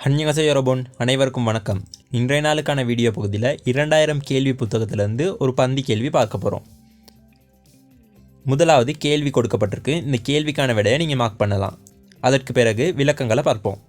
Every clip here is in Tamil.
ஹன்யகசே யொரபொன் அனைவருக்கும் வணக்கம். இன்றைய நாளுக்கான வீடியோ பகுதியில் 2000 கேள்வி புத்தகத்திலேருந்து ஒரு பந்தி கேள்வி பார்க்க போகிறோம். முதலாவது கேள்வி கொடுக்கப்பட்டிருக்கு. இந்த கேள்விக்கான விடையை நீங்கள் மார்க் பண்ணலாம். அதற்கு பிறகு விளக்கங்களை பார்ப்போம்.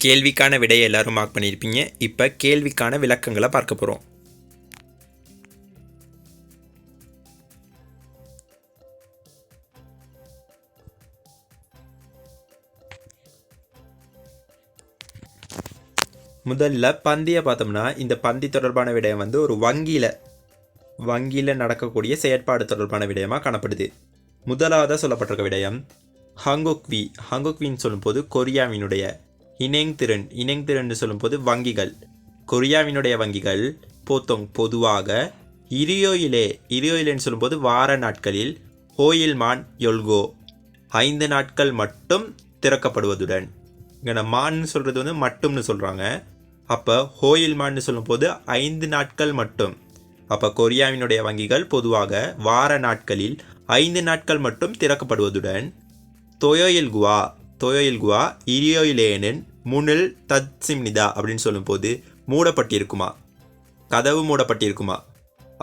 கேள்விக்கான விடையை எல்லாரும் மார்க் பண்ணியிருப்பீங்க. இப்போ கேள்விக்கான விளக்கங்களை பார்க்க போகிறோம். முதல்ல பந்தியை பார்த்தோம்னா, இந்த பந்தி தொடர்பான விடயம் ஒரு வங்கியில் நடக்கக்கூடிய செயற்பாடு தொடர்பான விடயமாக காணப்படுது. முதலாவதாக சொல்லப்பட்டிருக்க விடயம் ஹங்கொக்வின்னு சொல்லும்போது கொரியாவினுடைய இணைங்திறன் சொல்லும்போது வங்கிகள், கொரியாவினுடைய வங்கிகள் பொதுவாக இரியோயிலேன்னு சொல்லும்போது வார நாட்களில் ஹோயில்மான் யொல்கோ 5 நாட்கள் மட்டும் திறக்கப்படுவதுடன், இங்கே மான்னு சொல்கிறது மட்டும்னு சொல்கிறாங்க. அப்போ ஹோயில்மான்னு சொல்லும்போது 5 நாட்கள் மட்டும். அப்போ கொரியாவினுடைய வங்கிகள் பொதுவாக வார நாட்களில் 5 நாட்கள் மட்டும் திறக்கப்படுவதுடன் தொயோயில்குவா இரியோயிலேனின் முனில் தத்சிம்னிதா அப்படின்னு சொல்லும்போது மூடப்பட்டிருக்குமா, கதவு மூடப்பட்டிருக்குமா.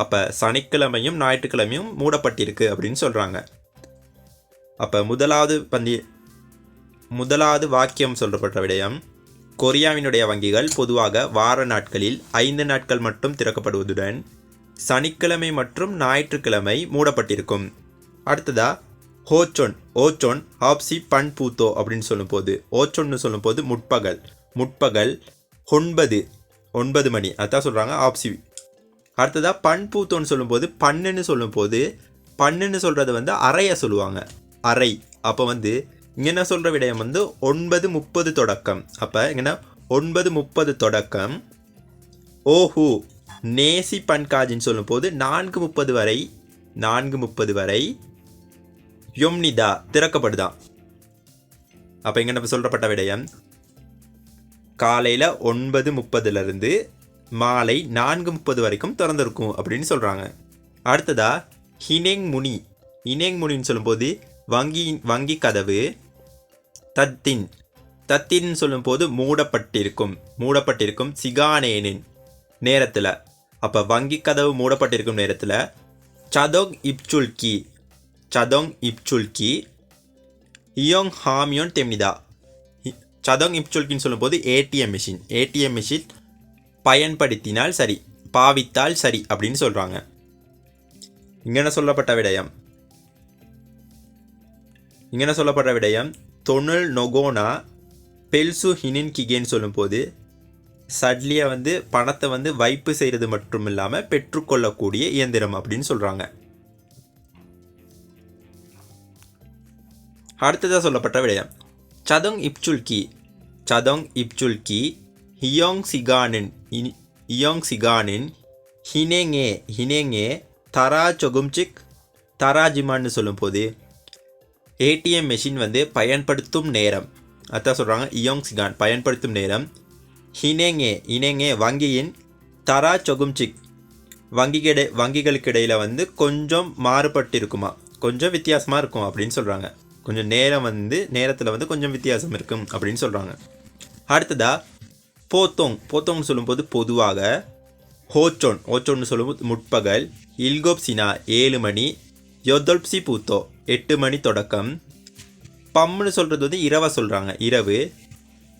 அப்போ சனிக்கிழமையும் ஞாயிற்றுக்கிழமையும் மூடப்பட்டிருக்கு அப்படின்னு சொல்கிறாங்க. அப்போ முதலாவது வாக்கியம் சொல்லப்பட்ட விடயம், கொரியாவினுடைய வங்கிகள் பொதுவாக வார நாட்களில் 5 நாட்கள் மட்டும் திறக்கப்படுவதுடன் சனிக்கிழமை மற்றும் ஞாயிற்றுக்கிழமை மூடப்பட்டிருக்கும். அடுத்ததா ஓச்சொன் ஆப்சி பண் பூத்தோ அப்படின்னு சொல்லும்போது, ஓச்சொன்னு சொல்லும்போது முற்பகல் 9 மணி, அதான் சொல்கிறாங்க ஆப்சி. அடுத்ததா பண் பூத்தோன்னு சொல்லும்போது பன்னுன்னு சொல்கிறது அறையை சொல்லுவாங்க, அறை. அப்போ இங்கே என்ன சொல்கிற விடயம் 9:30 தொடக்கம். அப்போ இங்கே 9:30 தொடக்கம் ஓஹூ நேசி பன்காஜின்னு சொல்லும்போது 4:30 வரை யொம்னிதா திறக்கப்படுதான். அப்போ இங்கே நம்ம சொல்லப்பட்ட விடயம் காலையில் 9:30 மாலை 4:30 வரைக்கும் திறந்திருக்கும் அப்படின்னு சொல்கிறாங்க. அடுத்ததா இனேங்முனின்னு சொல்லும்போது வங்கி கதவு தத்தின் சொல்லும்போது மூடப்பட்டிருக்கும் சிகானேனின் நேரத்தில். அப்போ வங்கி கதவு மூடப்பட்டிருக்கும் நேரத்தில் சதோங் இப்சுல்கி இயோங் ஹாமியோன் தெம்னிதா. சதோங் இப்சுல்கின்னு சொல்லும்போது ஏடிஎம் மிஷின் பயன்படுத்தினால் சரி, பாவித்தால் சரி அப்படின்னு சொல்கிறாங்க. இங்கே சொல்லப்பட்ட விடயம் தொணுல் நொகோனா பெல்சு ஹினின் கிகேன்னு சொல்லும்போது சட்லியை பணத்தை வைப்பு செய்கிறது மட்டும் இல்லாமல் பெற்றுக்கொள்ளக்கூடிய இயந்திரம் அப்படின்னு சொல்கிறாங்க. அடுத்ததாக சொல்லப்பட்ட விடயம் சதோங் இப்சுல்கி ஹியோங் சிகானின் ஹினேங்கே தரா சொகும்சிக் தராஜிமான்னு சொல்லும்போது ஏடிஎம் மெஷின் பயன்படுத்தும் நேரம், அதான் சொல்கிறாங்க இயோங் சிகான் பயன்படுத்தும் நேரம். ஹினேங்கே வங்கியின் தரா சொகும்சிக் வங்கிகளுக்கு இடையில் கொஞ்சம் மாறுபட்டு இருக்குமா, கொஞ்சம் வித்தியாசமாக இருக்கும் அப்படின்னு சொல்கிறாங்க. கொஞ்சம் நேரத்தில் வந்து கொஞ்சம் வித்தியாசம் இருக்கும் அப்படின்னு சொல்கிறாங்க. அடுத்ததாக போத்தோங்னு சொல்லும்போது பொதுவாக ஓச்சோன்னு சொல்லும்போது முற்பகல், இல்கோப்சினா 7 மணி, யோதொல்ப்சி பூத்தோ 8 மணி தொடக்கம், பம்னு சொல்கிறது வந்து இரவை சொல்கிறாங்க, இரவு.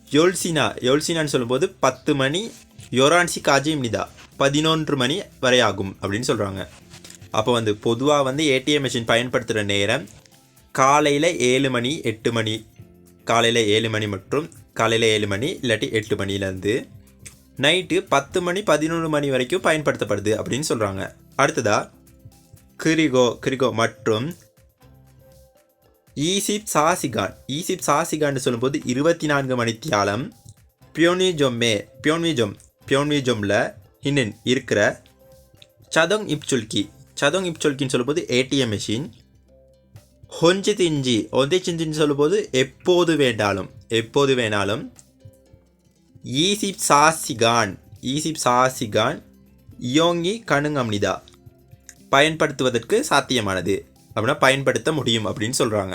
யோல்சினான்னு சொல்லும்போது 10 மணி, யோரான்சி காஜிம்னிதா 11 மணி வரை ஆகும் அப்படின்னு சொல்கிறாங்க. அப்போ வந்து பொதுவாக வந்து ஏடிஎம் மிஷின் பயன்படுத்துகிற நேரம் காலையில் 7 மணி 8 மணி, காலையில் 7 மணி மற்றும் காலையில் 7 மணி இல்லாட்டி 8 மணிலேருந்து நைட்டு 10 மணி 11 மணி வரைக்கும் பயன்படுத்தப்படுது அப்படின்னு சொல்கிறாங்க. அடுத்ததாக கிரிகோ மற்றும் ஈசிப் சாசிகான்னு சொல்லும்போது 24 மணித்தியாலம். பியோன்விஜொம்ல இன்னும் இருக்கிற சதோங் இப்சுல்கின்னு சொல்லும்போது ஏடிஎம் மிஷின். ஒந்திச்சிஞ்சின்னு சொல்லும்போது எப்போது வேண்டாலும். ஈசிப் சாசிகான் இயோங்கி கணுங்கம்னிதா பயன்படுத்துவதற்கு சாத்தியமானது அப்படின்னா பயன்படுத்த முடியும் அப்படின்னு சொல்கிறாங்க.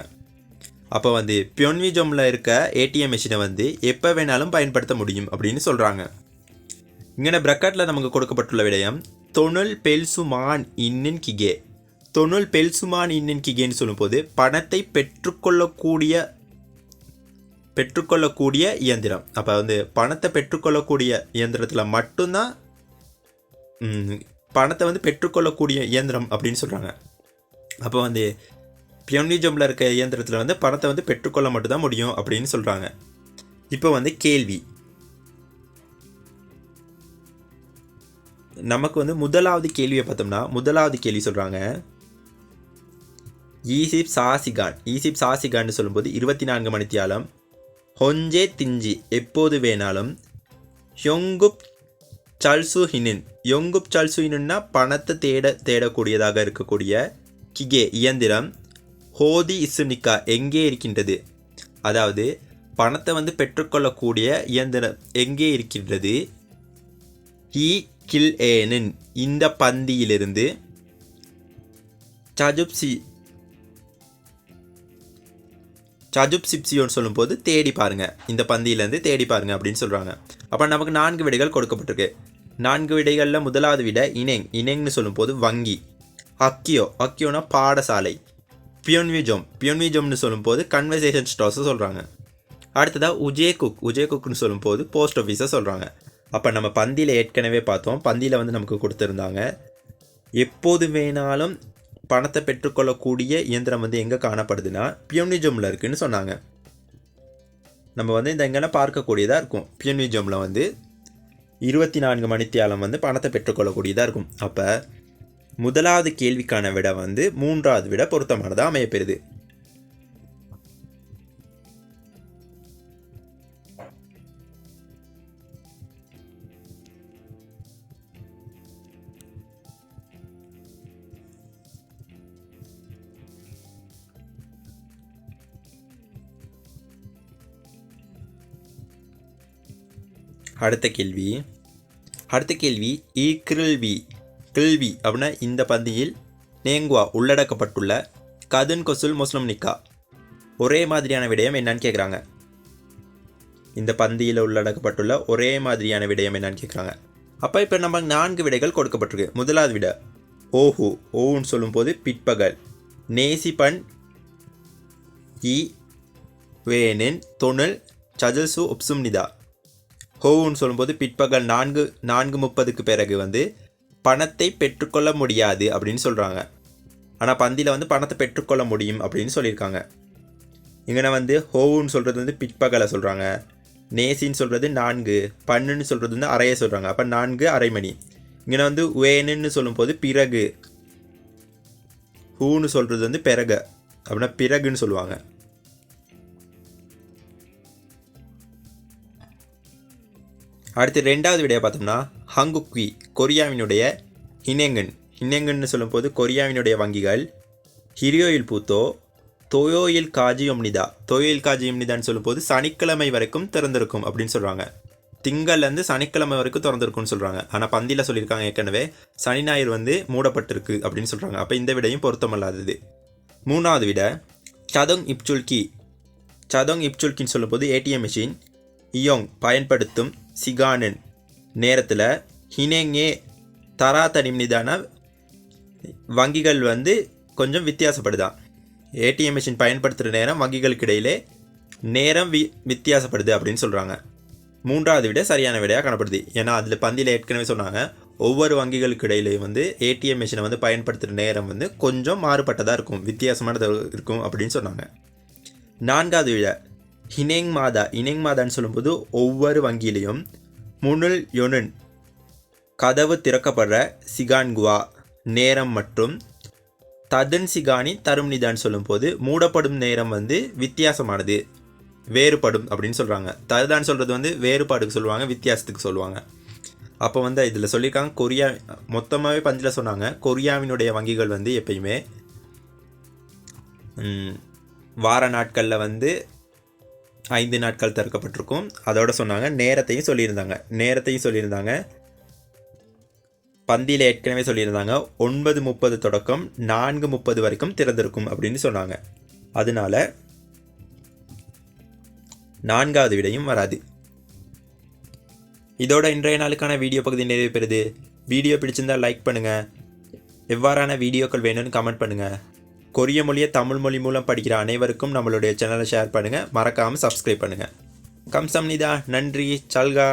அப்போ வந்து பியோன்விஜொம்ல இருக்க ஏடிஎம் மிஷினை வந்து எப்போ வேணாலும் பயன்படுத்த முடியும் அப்படின்னு சொல்கிறாங்க. இங்கே பிரக்கெட்டில் நமக்கு கொடுக்கப்பட்டுள்ள விடயம் தொணுல் பெல்சுமான் இன்னின் கிகேன்னு சொல்லும்போது பணத்தை பெற்றுக்கொள்ளக்கூடிய இயந்திரம். அப்போ வந்து பணத்தை பெற்றுக்கொள்ளக்கூடிய இயந்திரத்தில் மட்டும்தான் பணத்தை வந்து பெற்றுக்கொள்ளக்கூடிய இயந்திரம் அப்படின்னு சொல்கிறாங்க. அப்போ வந்து பியோன்விஜொம்ல இருக்க இயந்திரத்தில் வந்து பணத்தை வந்து பெற்றுக்கொள்ள மட்டும்தான் முடியும் அப்படின்னு சொல்கிறாங்க. இப்போ வந்து கேள்வி நமக்கு வந்து முதலாவது கேள்வியை பார்த்தோம்னா, முதலாவது கேள்வி சொல்கிறாங்க ஈசிப் சாசிகான்னு சொல்லும்போது 24 மணித்தியாலம், ஹொஞ்சே திஞ்சி எப்போது வேணாலும், யொங்குப் சல்சுஹினுன்னா பணத்தை தேடக்கூடியதாக இருக்கக்கூடிய கிகே இயந்திரம், ஹோதி இசுனிக்கா எங்கே இருக்கின்றது, அதாவது பணத்தை வந்து பெற்றுக்கொள்ளக்கூடிய இயந்திரம் எங்கே இருக்கின்றது, ஹி கில் ஏனின் இந்த பந்தியிலிருந்து, சஜுப்சிப்சியோன்னு சொல்லும்போது தேடி பாருங்க, இந்த பந்தியிலேருந்து தேடி பாருங்க அப்படின்னு சொல்கிறாங்க. அப்போ நமக்கு 4 விடைகள் கொடுக்கப்பட்டிருக்கு. 4 விடைகளில் முதலாவது விடை இனெங்னு சொல்லும்போது வங்கி, அக்கியோனா பாடசாலை, பியோன்விஜொம்னு சொல்லும்போது கன்வர்சேஷன் ஸ்டோர்ஸை சொல்கிறாங்க. அடுத்ததாக உஜேகுக்னு சொல்லும்போது போஸ்ட் ஆஃபீஸை சொல்கிறாங்க. அப்போ நம்ம பந்தியில் ஏற்கனவே பார்த்தோம், பந்தியில் வந்து நமக்கு கொடுத்துருந்தாங்க எப்போது வேணாலும் பணத்தை பெற்றுக்கொள்ளக்கூடிய இயந்திரம் வந்து எங்கே காணப்படுதுன்னா பியோன்விஜொம்ல இருக்குன்னு சொன்னாங்க. நம்ம வந்து இந்த எங்கன்னா பார்க்கக்கூடியதாக இருக்கும். பியோன்விஜொம்ல வந்து 24 மணித்தியாலம் வந்து பணத்தை பெற்றுக்கொள்ளக்கூடியதாக இருக்கும். அப்போ முதலாவது கேள்விக்கான விடை வந்து 3வது விடை பொருத்தமானதாக அமையப்பெறுது. அடுத்த கேள்வி கேள்வி அப்படின்னா இந்த பந்தியில் நேங்குவா உள்ளடக்கப்பட்டுள்ள கதுன் கொசுல் முஸ்லிம் நிக்கா ஒரே மாதிரியான விடயம் என்னன்னு கேட்குறாங்க. இந்த பந்தியில் உள்ளடக்கப்பட்டுள்ள ஒரே மாதிரியான விடயம் என்னன்னு கேட்குறாங்க. அப்போ இப்போ நம்ம 4 விடைகள் கொடுக்கப்பட்டிருக்கு. முதலாவது விடை ஓஹுன்னு சொல்லும்போது பிற்பகல், நேசிபன் இ வேனின் தொணுல் சஜல்சு உப்சும்னிதா, ஹோவுன்னு சொல்லும்போது பிற்பகல் 4:30க்கு பிறகு வந்து பணத்தை பெற்றுக்கொள்ள முடியாது அப்படின்னு சொல்கிறாங்க. ஆனால் பந்தியில் வந்து பணத்தை பெற்றுக்கொள்ள முடியும் அப்படின்னு சொல்லியிருக்காங்க. இங்கே வந்து ஹோவுன்னு சொல்கிறது வந்து பிற்பகலை சொல்கிறாங்க, நேசின்னு சொல்கிறது 4, பன்னுன்னு சொல்கிறது வந்து அறையை சொல்கிறாங்க. அப்போ 4:30 மணி. இங்கே வந்து வேணுன்னு சொல்லும்போது பிறகு, ஹூன்னு சொல்கிறது வந்து பிறகு அப்படின்னா பிறகுன்னு சொல்லுவாங்க. அடுத்து 2வது விடையை பார்த்தோம்னா ஹங்குக்வி கொரியாவினுடைய ஹினெங்கன்னு சொல்லும்போது கொரியாவினுடைய வங்கிகள், ஹிரியோயில் பூத்தோ தொயோயில் காஜியம்னிதான்னு சொல்லும்போது சனிக்கிழமை வரைக்கும் திறந்திருக்கும் அப்படின்னு சொல்கிறாங்க. திங்கள்லேருந்து சனிக்கிழமை வரைக்கும் திறந்திருக்கும்னு சொல்கிறாங்க. ஆனால் பந்தியில் சொல்லியிருக்காங்க ஏற்கனவே சனி ஞாயிறு வந்து மூடப்பட்டிருக்கு அப்படின்னு சொல்கிறாங்க. அப்போ இந்த விடையும் பொருத்தமல்லாதது. 3வது விடை சதோங் இப்சுல்கி. சதோங் இப்சுல்கின்னு சொல்லும்போது ஏடிஎம் மிஷின். இயோங் பயன்படுத்தும் சிகானன் நேரத்தில் ஹினேங்கே தரா தனிமனிதான வங்கிகள் வந்து கொஞ்சம் வித்தியாசப்படுதான். ஏடிஎம் மிஷின் பயன்படுத்துகிற நேரம் வங்கிகளுக்கு இடையிலே நேரம் வித்தியாசப்படுது அப்படின்னு சொல்கிறாங்க. மூன்றாவது விட சரியான விடையாக காணப்படுது. ஏன்னா அதில் பந்தியில் ஏற்கனவே சொன்னாங்க ஒவ்வொரு வங்கிகளுக்கு இடையிலே வந்து ஏடிஎம் மிஷினை வந்து பயன்படுத்துகிற நேரம் வந்து கொஞ்சம் மாறுபட்டதாக இருக்கும், வித்தியாசமானது இருக்கும் அப்படின்னு சொன்னாங்க. நான்காவது விட ஹினேங் மாதான்னு சொல்லும்போது ஒவ்வொரு வங்கியிலையும் முனுல் யொனுன் கதவு திறக்கப்படுற சிகான்குவா நேரம் மற்றும் ததன் சிகானி தரும்னிதான்னு சொல்லும்போது மூடப்படும் நேரம் வந்து வித்தியாசமானது, வேறுபடும் அப்படின்னு சொல்கிறாங்க. ததுதான் சொல்கிறது வந்து வேறுபாடுக்கு சொல்லுவாங்க, வித்தியாசத்துக்கு சொல்லுவாங்க. அப்போ வந்து இதில் சொல்லியிருக்காங்க கொரியா மொத்தமாகவே பஞ்சில் சொன்னாங்க கொரியாவினுடைய வங்கிகள் வந்து எப்பயுமே வார நாட்களில் வந்து 5 நாட்கள் திறக்கப்பட்டிருக்கும். அதோட சொன்னாங்க நேரத்தையும் சொல்லியிருந்தாங்க. பந்தியில் ஏற்கனவே சொல்லியிருந்தாங்க 9:30 தொடக்கம் 4:30 வரைக்கும் திறந்திருக்கும் அப்படின்னு சொன்னாங்க. அதனால 4வது விடையும் வராது. இதோட இன்றைய நாளுக்கான வீடியோ பகுதி நிறைவு பெறுது. வீடியோ பிடிச்சிருந்தால் லைக் பண்ணுங்கள். எவ்வாறான வீடியோக்கள் வேணும்னு கமெண்ட் பண்ணுங்கள். கொரிய மொழியை தமிழ் மொழி மூலம் படிக்கிற அனைவருக்கும் நம்மளுடைய சேனலை ஷேர் பண்ணுங்கள். மறக்காமல் சப்ஸ்கிரைப் பண்ணுங்கள். கம்சம்னிதா. நன்றி. சல்கா.